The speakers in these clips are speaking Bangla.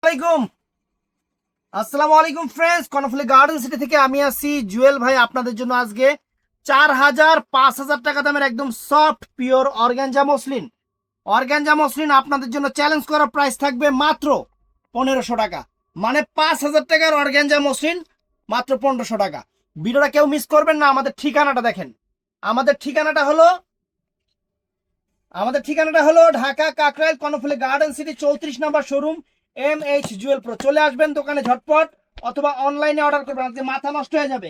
আলাইকুম। আসসালামু আলাইকুম ফ্রেন্ডস, কর্ণফুলী গার্ডেন সিটি থেকে আমি আছি জুয়েল ভাই। আপনাদের জন্য আজকে 4000-5000 টাকা দামের একদম সফট পিওর অর্গানজা মসলিন আপনাদের জন্য চ্যালেঞ্জ করা প্রাইস থাকবে মাত্র 1500 টাকা। মানে 5000 টাকার অর্গানজা মসলিন মাত্র 1500 টাকা। ভিডিওটা কেউ মিস করবেন না। আমাদের ঠিকানাটা দেখেন। আমাদের ঠিকানাটা হলো ঢাকা কাকরাইল কর্ণফুলী গার্ডেন সিটি 34 নম্বর শোরুম MH জুয়েল প্রো। চলে আসবেন দোকানে ঝটপট, অথবা অনলাইনে অর্ডার করবেন। আজকে মাথা নষ্ট হয়ে যাবে।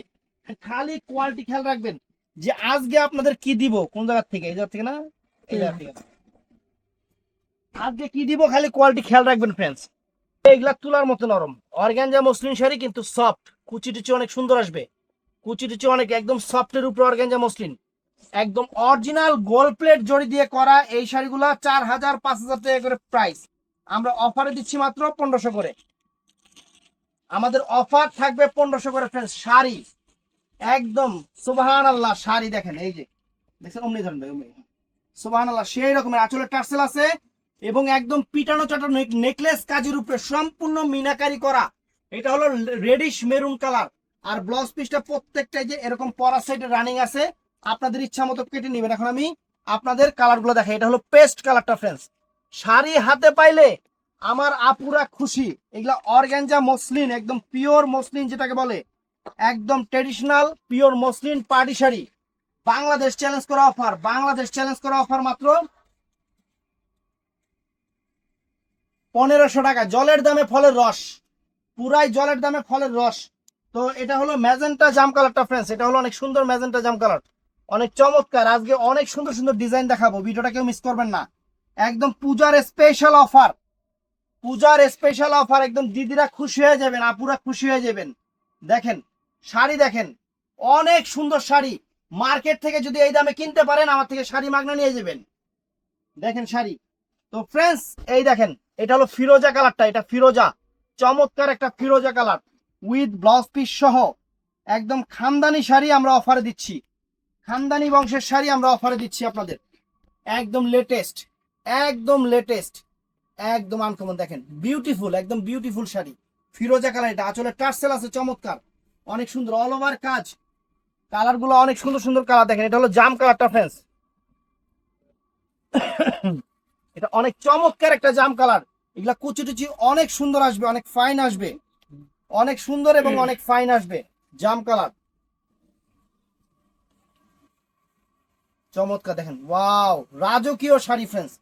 খালি কোয়ালিটি খেয়াল রাখবেন যে আজকে আপনাদের কি দিব। কোন জায়গা থেকে? এই জায়গা থেকে না, এই জায়গা থেকে। আজকে কি দিব খালি কোয়ালিটি খেয়াল রাখবেন ফ্রেন্ডস। এইগুলা তুলার মতো নরম অর্গানজা মসলিন শাড়ি, কিন্তু সফট। কুচি টুচি অনেক সুন্দর আসবে। কুচি টুচি অনেক একদম সফটের উপরে অর্গানজা মসলিন, একদম অরিজিনাল গোল্ড প্লেট জড়ি দিয়ে করা এই শাড়িগুলা 4000-5000 টাকা করে প্রাইস। আমরা অফারে দিচ্ছি মাত্র 1500 করে। আমাদের অফার থাকবে 1500 করে ফ্রেন্ডস। শাড়ি একদম সুবহানাল্লাহ। শাড়ি দেখেন, এই যে দেখছেন, অমনি ধরেন ভাই, অমনি সুবহানাল্লাহ। সেই রকমের আঁচলের টার্সেল আছে এবং একদম পিটানো চাটানো নেকলেস কাজের উপরে সম্পূর্ণ মিনাকারি করা। এটা হলো রেডিশ মেরুন কালার। আর ব্লাউজ পিসটা প্রত্যেকটা যে এরকম পরা সাইডে রানিং আছে, আপনাদের ইচ্ছা মতো কেটে নেবেন। এখন আমি আপনাদের কালারগুলো দেখাই। এটা হলো পেস্ট কালারটা ফ্রেন্ডস। শাড়ি হাতে পাইলে আমার আপুরা খুশি। এগুলা অর্গানজা মসলিন, একদম পিওর মসলিন যেটাকে বলে, একদম traditional pure muslin party sari. Bangladesh challenge করা অফার মাত্র 1500 টাকা। জলের দামে ফলের রস, পুরাই জলের দামে ফলের রস। তো এটা হলো ম্যাজেন্টা জাম কালারটা ফ্রেন্ডস। এটা হলো অনেক সুন্দর ম্যাজেন্টা জাম কালার, অনেক চমৎকার। আজকে অনেক সুন্দর সুন্দর ডিজাইন দেখাবো, ভিডিওটা কেউ মিস করবেন না। একদম পূজার স্পেশাল অফার। একদম দিদিরা খুশি হয়ে যাবেন, আপুরা খুশি হয়ে যাবেন। দেখেন শাড়ি দেখেন, অনেক সুন্দর শাড়ি। মার্কেট থেকে যদি এই দামে কিনতে পারেন, আমার থেকে শাড়ি মাগনা নিয়ে যাবেন। দেখেন শাড়ি। তো ফ্রেন্ডস এই দেখেন, এটা হলো ফিরোজা কালারটা। এটা ফিরোজা, চমৎকার একটা ফিরোজা কালার উইথ ব্লাউজ পিস সহ একদম খানদানি শাড়ি আমরা অফারে দিচ্ছি। খানদানি বংশের শাড়ি আমরা অফারে দিচ্ছি আপনাদের। একদম লেটেস্ট, একদম আনকমন। দেখেন বিউটিফুল, একদম বিউটিফুল শাড়ি ফিরোজা কালার। এটা আঁচলে টার্সেল আছে চমৎকার, অনেক সুন্দর অল ওভার কাজ। কালারগুলো অনেক সুন্দর সুন্দর কালার। দেখেন এটা হলো জাম কালারটা ফ্রেন্ডস। এটা অনেক চমৎকার একটা জাম কালার। এগুলা কুচি টুচি অনেক সুন্দর আসবে, অনেক ফাইন আসবে, অনেক সুন্দর এবং অনেক ফাইন আসবে। জাম কালার চমৎকার। দেখেন ওয়াও, রাজকীয় শাড়ি ফ্রেন্ডস,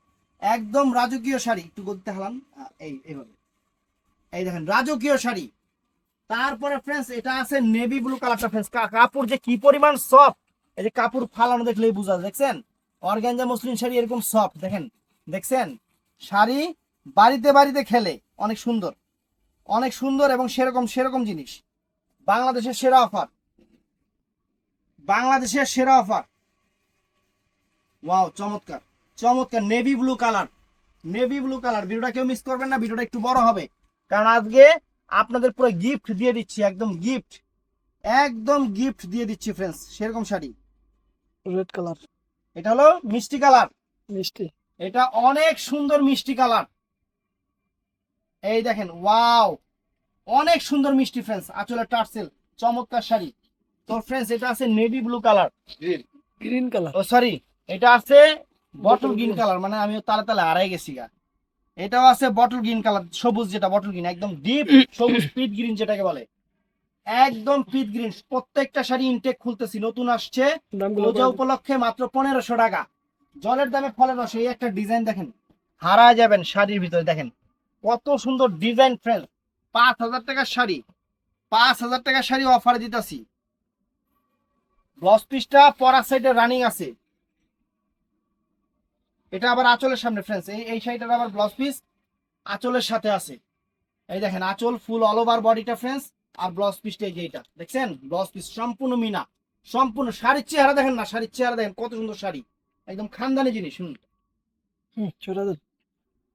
একদম রাজকীয় শাড়ি। একটু গদিতে হালান, এইভাবে। এই দেখেন রাজকীয় শাড়ি। তারপরে ফ্রেন্ডস এটা আছে নেভি ব্লু কালারটা ফ্রেন্ডস। কাপড় যে কি পরিমাণ সফট, এই যে কাপড় ফালানো দেখলেই বুঝা। দেখছেন অর্গানজা মসলিন শাড়ি এরকম সফট। দেখছেন শাড়ি বাড়িতে বাড়িতে খেলে অনেক সুন্দর, অনেক সুন্দর এবং সেরকম জিনিস। বাংলাদেশের সেরা অফার। ওয়াও, চমৎকার নেভি ব্লু কালার। ভিডিওটা কেউ মিস করবেন না, ভিডিওটা একটু বড় হবে, কারণ আজকে আপনাদের পুরো গিফট দিয়ে দিচ্ছি। একদম গিফট দিয়ে দিচ্ছি ফ্রেন্ডস। সেরকম শাড়ি রেড কালার, এটা হলো মিষ্টি কালার। মিষ্টি। এটা অনেক সুন্দর মিষ্টি কালার। এই দেখেন ওয়াও, অনেক সুন্দর মিষ্টি ফ্রেন্ডস। আঁচলের টার্সেল চমৎকার শাড়ি। তো ফ্রেন্ডস এটা আছে navy blue colour, green colour. Oh sorry, এটা আছে বটল গ্রিন কালার। মানে আমি তালে হারাই গেছি গা। এটাও আছে বটল গ্রিন কালার, সবুজ, যেটা বটল গ্রিন, একদম ডিপ সবুজ পিট গ্রিন যেটাকে বলে, একদম পিট গ্রিন। প্রত্যেকটা শাড়ি ইনটেক খুলতেছি, নতুন আসছে পূজা উপলক্ষে মাত্র 1500 টাকা। জলের দামে ফলের রস। এই একটা ডিজাইন দেখেন, হারা যাবেন শাড়ির ভিতরে। দেখেন কত সুন্দর ডিজাইন ফ্রেন্ড। 5000 টাকার শাড়ি, 5000 টাকার শাড়ি অফারে দিতেছি। ব্লাউজ পিসটা পরা সাইডে রানিং আছে। এটা আবার আঁচলের সামনে ফ্রেন্ডস। এই শাড়িটার আবার ব্লাউজ পিস আঁচলের সাথে আছে। এই দেখেন আঁচল ফুল অল ওভার বডিটা ফ্রেন্ডস। আর ব্লাউজ পিসটা এই যে এটা দেখছেন, ব্লাউজ পিস সম্পূর্ণ মিনা, সম্পূর্ণ। শাড়ির চেহারা দেখেন না, শাড়ির চেহারা দেখেন কত সুন্দর শাড়ি, একদম খানদানি জিনিস। ছোট।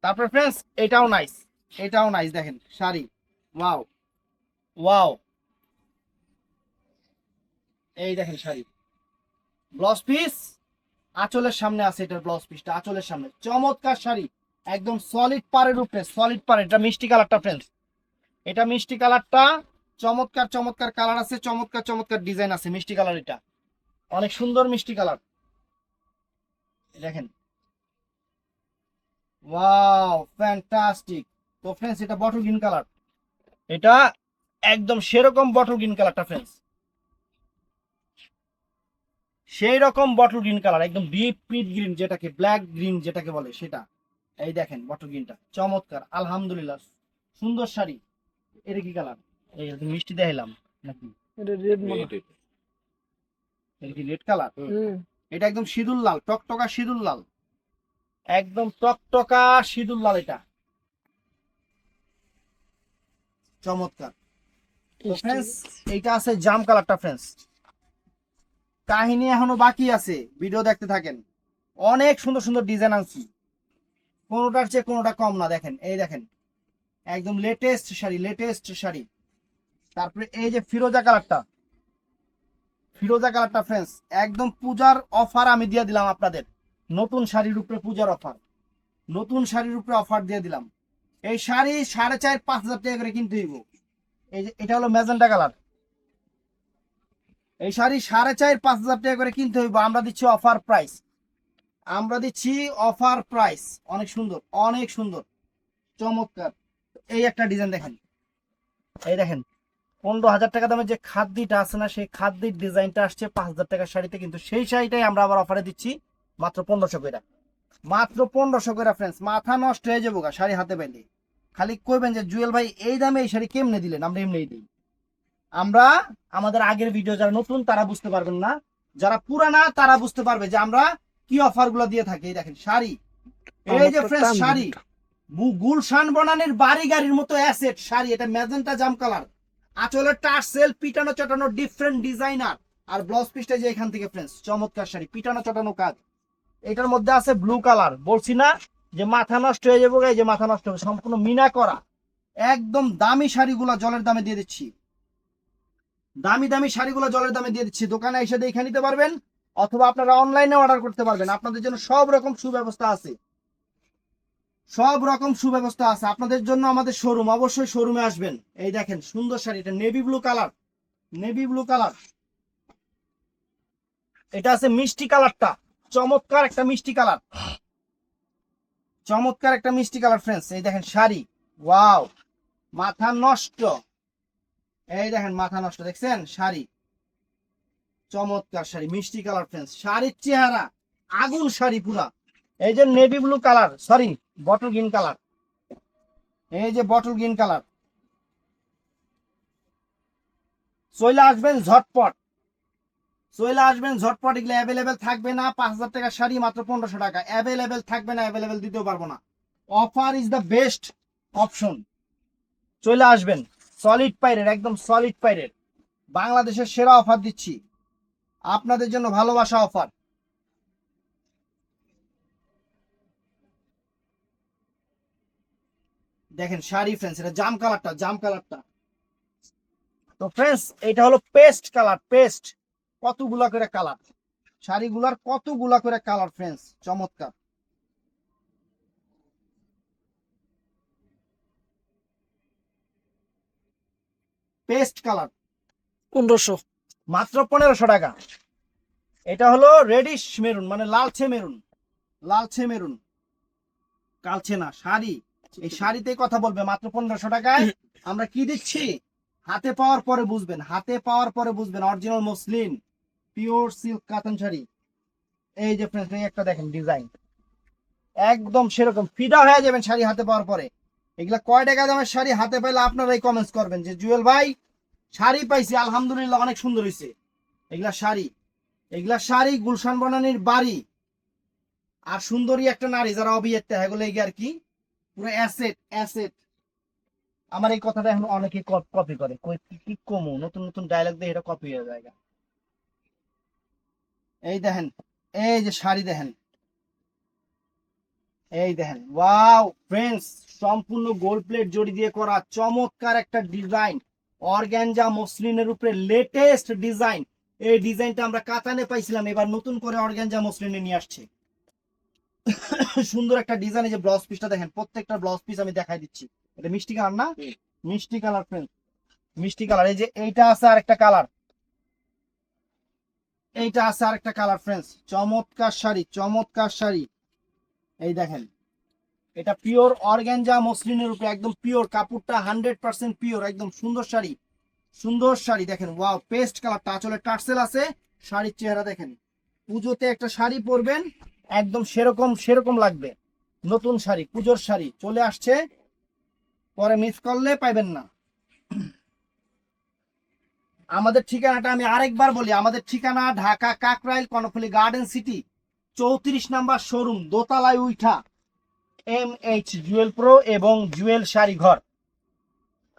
তারপর ফ্রেন্ডস এটাও নাইস, দেখেন শাড়ি। ওয়াও, এই দেখেন শাড়ি, ব্লাউজ পিস আঁচলের সামনে আছে। এটার ব্লাউজ পিসটা আঁচলের সামনে, চমৎকার শাড়ি। একদম সলিড পাড়ের উপরে, সলিড পাড়। এটা মিষ্টি কালারটা ফ্রেন্ডস, এটা মিষ্টি কালারটা। চমৎকার চমৎকার কালার আছে, চমৎকার চমৎকার ডিজাইন আছে। মিষ্টি কালার, এটা অনেক সুন্দর মিষ্টি কালার। দেখেন, ওয়াও ফ্যান্টাস্টিক। তো ফ্রেন্ডস এটা বটল গ্রিন কালার, এটা একদম সেরকম বটল গ্রিন কালারটা ফ্রেন্ডস, সেই রকম বটল গ্রিন কালার, একদম ডিপ পিট গ্রিন, যেটাকে ব্ল্যাক গ্রিন যেটাকে বলে সেটা। এই দেখেন বটল গ্রিনটা চমৎকার, আলহামদুলিল্লাহ সুন্দর শাড়ি। এটা কি কালার? এই মিষ্টি দেখাইলাম নাকি? এটা রেড মনে হয়। এটা কি রেড কালার? হুম। এটা একদম সিঁদুর লাল, টকটকা সিঁদুর লাল, একদম টকটকা সিঁদুর লাল। এটা চমৎকার। তো ফ্রেন্ডস এইটা আছে জাম কালারটা ফ্রেন্ডস, কাহিনী এখনো বাকি আছে, ভিডিও দেখতে থাকেন। অনেক সুন্দর সুন্দর ডিজাইন আনছি, কোনোটার চেয়ে কোনোটা কম না। দেখেন, এই দেখেন একদম লেটেস্ট শাড়ি, লেটেস্ট শাড়ি। তারপরে এই যে ফিরোজা কালারটা, ফিরোজা কালারটা ফ্রেন্ডস একদম পূজার অফার আমি দিয়ে দিলাম আপনাদের। নতুন শাড়ির উপরে পূজার অফার, নতুন শাড়ির উপরে অফার দিয়ে দিলাম। এই শাড়ি 4,500-5,000 টাকা করে কিনতে হইব। এই যে এটা হলো ম্যাজেন্টা কালার, এই শাড়ি 4,500-5,000 টাকা করে কিনতে হইব। আমরা দিচ্ছি অফার প্রাইস, আমরা দিচ্ছি অফার প্রাইস। অনেক সুন্দর, অনেক সুন্দর, চমৎকার। এই একটা ডিজাইন দেখেন, এই দেখেন 15,000 টাকা দামের যে খাদ্যটা আছে না, সেই খাদ্যের ডিজাইনটা আসছে 5,000 টাকার শাড়িতে, কিন্তু সেই শাড়িটাই আমরা আবার অফারে দিচ্ছি মাত্র 1,500 করে, মাত্র 1,500 করে ফ্রেন্ডস। মাথা নষ্ট হয়ে যাবো গা শাড়ি হাতে পেলে। খালি কইবেন যে জুয়েল ভাই এই দামে এই শাড়ি কেমনে দিলেন? আমরা এমনি দিই। আমরা আমাদের আগের ভিডিও যারা নতুন তারা বুঝতে পারবেন না, যারা পুরানা তারা বুঝতে পারবে যে আমরা কি অফার গুলো দিয়ে থাকি। এই দেখেন শাড়ি, এই যে ফ্রেন্ডস শাড়ি, গুলশান বনানীর বাড়ি গাড়ির মতো অ্যাসেট শাড়ি। এটা ম্যাজেন্টা জাম কালার, আঁচলের টার্সেল পিটানো চটানো ডিফারেন্ট ডিজাইনার, আর ব্লাউজ পিসটা যে এখান থেকে ফ্রেন্ডস চমৎকার শাড়ি, পিটানো চটানো কাজ। এটার মধ্যে আছে ব্লু কালার, বলছি না যে মাথা নষ্ট হয়ে যাবো, এই যে মাথা নষ্ট হবে, সম্পূর্ণ মিনা করা। একদম দামি শাড়িগুলো জলের দামে দিয়ে দিচ্ছি, দামি দামি শাড়িগুলো জলের দামে দিয়ে দিচ্ছি। দোকানে এসে দেখে নিতে পারবেন, অথবা আপনারা অনলাইনে অর্ডার করতে পারবেন। আপনাদের জন্য সব রকম সুব্যবস্থা আছে, সব রকম সুব্যবস্থা আছে আপনাদের জন্য। আমাদের শোরুম, অবশ্যই শোরুমে আসবেন। এই দেখেন সুন্দর শাড়ি, এটা navy blue colour, navy blue colour. এটা আছে মিষ্টি কালারটা, চমৎকার একটা মিষ্টি কালার, চমৎকার একটা মিষ্টি কালার ফ্রেন্ডস। এই দেখেন শাড়ি, ওয়াও মাথা নষ্ট। এই দেখেন মাথা নষ্ট, দেখছেন শাড়ি, চমৎকার শাড়ি, মিষ্টি কালার ফ্রেন্ডস। শাড়ির চেহারা আগুন শাড়ি পুরা। এই যে navy blue colour, sorry bottle green colour, এই যে বটল গ্রিন কালার। চলে আসবেন ঝটপট, চলে আসবেন ঝটপট। এগুলো অ্যাভেলেবেল থাকবে না। 5,000 টাকার শাড়ি মাত্র 1,500 টাকা, অ্যাভেলেবেল থাকবে না, অ্যাভেলেবেল দিতেও পারবো না। Offer is the best option. চলে আসবেন, সলিড পাইরের, একদম সলিড পাইরের বাংলাদেশের সেরা অফার দিচ্ছি আপনাদের জন্য, ভালোবাসা অফার। দেখেন শাড়ি ফ্রেন্ডস, এটা জাম কালারটা, জাম কালারটা। তো ফ্রেন্ডস এটা হলো পেস্ট কালার, পেস্ট। কতগুলা করে কালার, শাড়িগুলার কতগুলা করে কালার ফ্রেন্ডস, চমৎকার। Paste colour 1,500। মাত্র 1,500 টাকা। এটা হলো রেডিশ মেরুন, মানে লালচে মেরুন, লালচে মেরুন, কালচে না শাড়ি। এই শাড়িতে কথা বলবে মাত্র 1,500 টাকায়। আমরা কি দিচ্ছি হাতে পাওয়ার পরে বুঝবেন, হাতে পাওয়ার পরে বুঝবেন। অরিজিনাল মসলিন পিওর সিল্ক কাতান শাড়ি। এই যে ফ্রেন্ডস এই একটা দেখেন ডিজাইন, একদম সেরকম ফিদা হয়ে যাবেন শাড়ি হাতে পাওয়ার পরে। এগুলা কয় টাকা দামের শাড়ি হাতে পাইলে আপনারাই কমেন্টস করবেন যে জুয়েল ভাই শাড়ি পাইছি আলহামদুলিল্লাহ অনেক সুন্দর হয়েছে। এগুলা শাড়ি, এগুলা শাড়ি গুলশান বনানীর বাড়ি আর সুন্দরী একটা নারী যারা অবিয়েতে এগুলো আর কি পুরো অ্যাসেট, অ্যাসেট। আমার এই কথাটা এখন অনেকে কপি করে, কই কি কমু, নতুন নতুন ডায়লগ দিয়ে এটা কপি হয়ে যায়। এই দেখেন, এই যে শাড়ি দেখেন, এই দেখেন ওয়াও ফ্রেন্ডস, সম্পূর্ণ গোল্ড প্লেট জড়ি দিয়ে করা চমৎকার একটা ডিজাইন, অর্গানজা মসলিনের উপরে লেটেস্ট ডিজাইন। এই ডিজাইনটা আমরা কাতানে পাইছিলাম, এবার নতুন করে অর্গানজা মসলিনে নিয়ে আসছে। সুন্দর একটা ডিজাইন, এই যে ব্লাউজ পিসটা দেখেন, প্রত্যেকটা ব্লাউজ পিস আমি দেখাই দিচ্ছি। এটা মিষ্টি কালার না? মিষ্টি কালার ফ্রেন্ড, মিষ্টি কালার। এই যে এইটা আছে আরেকটা কালার, এইটা আছে আরেকটা কালার ফ্রেন্ডস। চমৎকার শাড়ি, চমৎকার শাড়ি। এই দেখেন, এটা পিওর অর্গানজা মসলিনের উপরে, একদম পিওর কাপড়টা 100% পিওর, একদম সুন্দর শাড়ি, সুন্দর শাড়ি। দেখেন ওয়াও, পেস্ট কালারটা, আসলে টার্সেল আছে। শাড়ির চেহারা দেখেন, পুজোতে একটা শাড়ি পরবেন একদম সেরকম সেরকম লাগবে। নতুন শাড়ি, পুজোর শাড়ি চলে আসছে, পরে মিস করলে পাইবেন না। আমাদের ঠিকানাটা আমি আরেকবার বলি, আমাদের ঠিকানা Dhaka Kakrail Karnaphuli garden city 34 number showroom, দোতলায় উঠা MH জুয়েল প্রো এবং জুয়েল শাড়ি ঘর।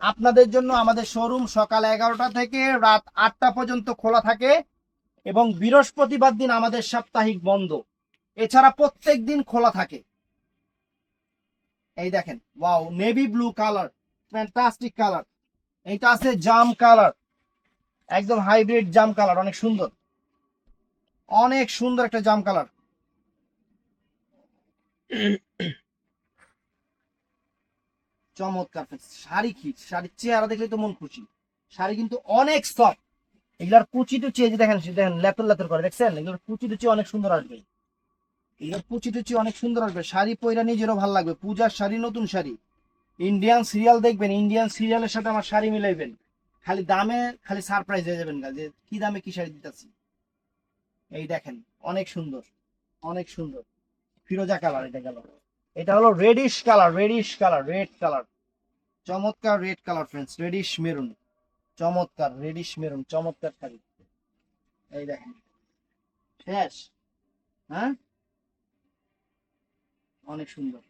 আপনাদের জন্য আমাদের শোরুম সকাল 11টা থেকে রাত 8টা পর্যন্ত খোলা থাকে এবং বৃহস্পতিবার দিন আমাদের সাপ্তাহিক বন্ধ, এছাড়া প্রত্যেক দিন খোলা থাকে। এই দেখেন wow, navy blue colour, fantastic colour. এইটা আছে জাম কালার, একদম হাইব্রিড জাম কালার, অনেক সুন্দর, অনেক সুন্দর একটা জাম কালার। চমৎকার শাড়ি, কি শাড়ির চেহারা দেখলে তো মন খুশি। শাড়ি কিন্তু অনেক সফট, এগুলার কুচি টুচি এই যে দেখেন, দেখেন লেতর লেতর করে, দেখছেন? এগুলোর কুচি টুচি অনেক সুন্দর আসবে, এগুলোর কুচি টুচি অনেক সুন্দর আসবে। শাড়ি পয়রা নিজেরও ভালো লাগবে, পূজার শাড়ি, নতুন শাড়ি। ইন্ডিয়ান সিরিয়াল দেখবেন, ইন্ডিয়ান সিরিয়ালের সাথে আমার শাড়ি মিলাইবেন, খালি দামে খালি সারপ্রাইজ হয়ে যাবেন, যে কি দামে কি শাড়ি দিতেছি। এই দেখেন অনেক সুন্দর, অনেক সুন্দর ফিরোজা কালার। এটা গেল, এটা হলো reddish colour, reddish colour, red colour, চমৎকার red colour friends, reddish maroon, চমৎকার রেডিশ মেরুন, চমৎকার শাড়ি। এই দেখেন শেষ, হ্যাঁ অনেক সুন্দর।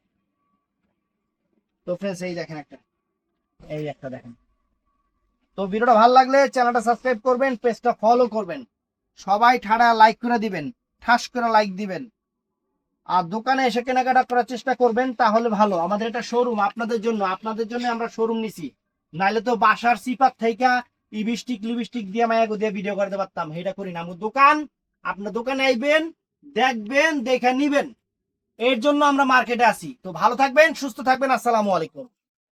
তো ফ্রেন্ডস এই দেখেন একটা, এই একটা দেখেন। তো ভিডিওটা ভালো লাগলে চ্যানেলটা সাবস্ক্রাইব করবেন, পেজটা ফলো করবেন, সবাই ঠাড়া লাইক করে দিবেন, ঠাস করে লাইক দিবেন। আর দোকানে এসে কেনাকাটা করার চেষ্টা করবেন, তাহলে ভালো। আমাদের এটা শোরুম, আপনাদের জন্য, আপনাদের জন্য আমরা শোরুম নিছি, নাইলে তো বাসার সিপাত থাইকা লিপস্টিক লিপস্টিক দিয়ে মায়াগো দিয়ে ভিডিও করতে পারতাম, এটা করি না। আমার দোকান, আপনার দোকানে আইবেন, দেখবেন, দেখে নিবেন, এর জন্য আমরা মার্কেটে আসি। তো ভালো থাকবেন, সুস্থ থাকবেন, আসসালামু আলাইকুম।